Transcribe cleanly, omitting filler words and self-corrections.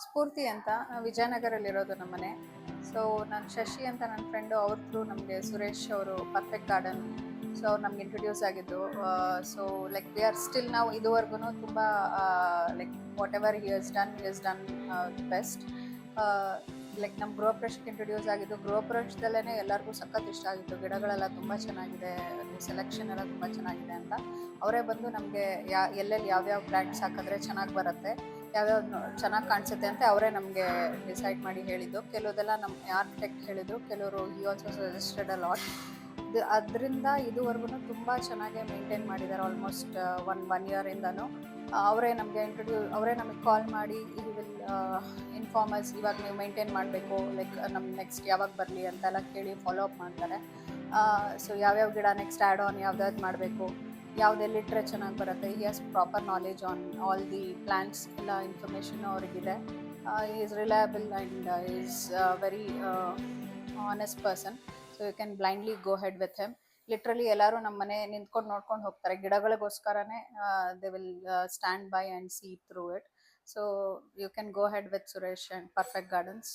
ಸ್ಫೂರ್ತಿ ಅಂತ ವಿಜಯನಗರಲ್ಲಿರೋದು ನಮ್ಮನೆ. ಸೊ ನಾನು ಶಶಿ ಅಂತ ನನ್ನ ಫ್ರೆಂಡು ಅವ್ರ ಥ್ರೂ ನಮಗೆ ಸುರೇಶ್ ಅವರು ಪರ್ಫೆಕ್ಟ್ ಗಾರ್ಡನ್ ಸೊ ಅವ್ರು ನಮ್ಗೆ ಇಂಟ್ರೊಡ್ಯೂಸ್ ಆಗಿದ್ದು. So like we are still ನಾವು ಇದುವರೆಗೂ ತುಂಬ like what ever he has done best. Like ನಮ್ಮ ಗೃಹ ಪ್ರವೇಶಕ್ಕೆ ಇಂಟ್ರೊಡ್ಯೂಸ್ ಆಗಿದ್ದು, ಗೃಹ ಪ್ರವೇಶದಲ್ಲೇ ಎಲ್ಲರಿಗೂ ಸಖತ್ ಇಷ್ಟ ಆಗಿತ್ತು. ಗಿಡಗಳೆಲ್ಲ ತುಂಬ ಚೆನ್ನಾಗಿದೆ, ಸೆಲೆಕ್ಷನ್ ಎಲ್ಲ ತುಂಬ ಚೆನ್ನಾಗಿದೆ ಅಂತ ಅವರೇ ಬಂದು ನಮಗೆ ಎಲ್ಲೆಲ್ಲಿ ಯಾವ್ಯಾವ ಪ್ಲ್ಯಾಂಟ್ಸ್ ಹಾಕಿದ್ರೆ ಚೆನ್ನಾಗಿ ಬರುತ್ತೆ, ಯಾವ್ಯಾವ್ದು ಚೆನ್ನಾಗಿ ಕಾಣಿಸುತ್ತೆ ಅಂತ ಅವರೇ ನಮಗೆ ಡಿಸೈಡ್ ಮಾಡಿ ಹೇಳಿದ್ದು. ಕೆಲವುದೆಲ್ಲ ನಮ್ಮ ಆರ್ಕಿಟೆಕ್ಟ್ ಹೇಳಿದರು, ಕೆಲವರು he also suggested a lot. ಅದರಿಂದ ಇದುವರೆಗೂ ತುಂಬ ಚೆನ್ನಾಗೇ ಮೇಂಟೈನ್ ಮಾಡಿದ್ದಾರೆ. ಆಲ್ಮೋಸ್ಟ್ ಒನ್ ಇಯರಿಂದನೂ ಅವರೇ ನಮಗೆ ಕಾಲ್ ಮಾಡಿ ಈ ವಿಲ್ ಇನ್ಫಾರ್ಮರ್ಸ್ ಇವಾಗ ನೀವು ಮೇಂಟೈನ್ ಮಾಡಬೇಕು, ಲೈಕ್ ನಮ್ಮ ನೆಕ್ಸ್ಟ್ ಯಾವಾಗ ಬರಲಿ ಅಂತೆಲ್ಲ ಕೇಳಿ ಫಾಲೋ ಅಪ್ ಮಾಡ್ತಾರೆ. ಸೊ ಯಾವ್ಯಾವ ಗಿಡ ನೆಕ್ಸ್ಟ್ ಆ್ಯಡ್ ಆನ್ ಯಾವ್ದಾವ್ದು ಮಾಡಬೇಕು, ಯಾವುದೆಲ್ಲಿಟ್ಟರೆ ಚೆನ್ನಾಗಿ ಬರುತ್ತೆ, he has proper knowledge on all the plants ಎಲ್ಲ ಇನ್ಫಾರ್ಮೇಷನ್ ಅವ್ರಿಗಿದೆ. Is reliable and is very honest person. So you can blindly go head with him. Literally ಎಲ್ಲರೂ ನಮ್ಮ ಮನೆ ನಿಂತ್ಕೊಂಡು ನೋಡ್ಕೊಂಡು ಹೋಗ್ತಾರೆ. ಗಿಡಗಳಿಗೋಸ್ಕರನೇ they will stand by and see through it. So you can go head with Suresh and perfect gardens.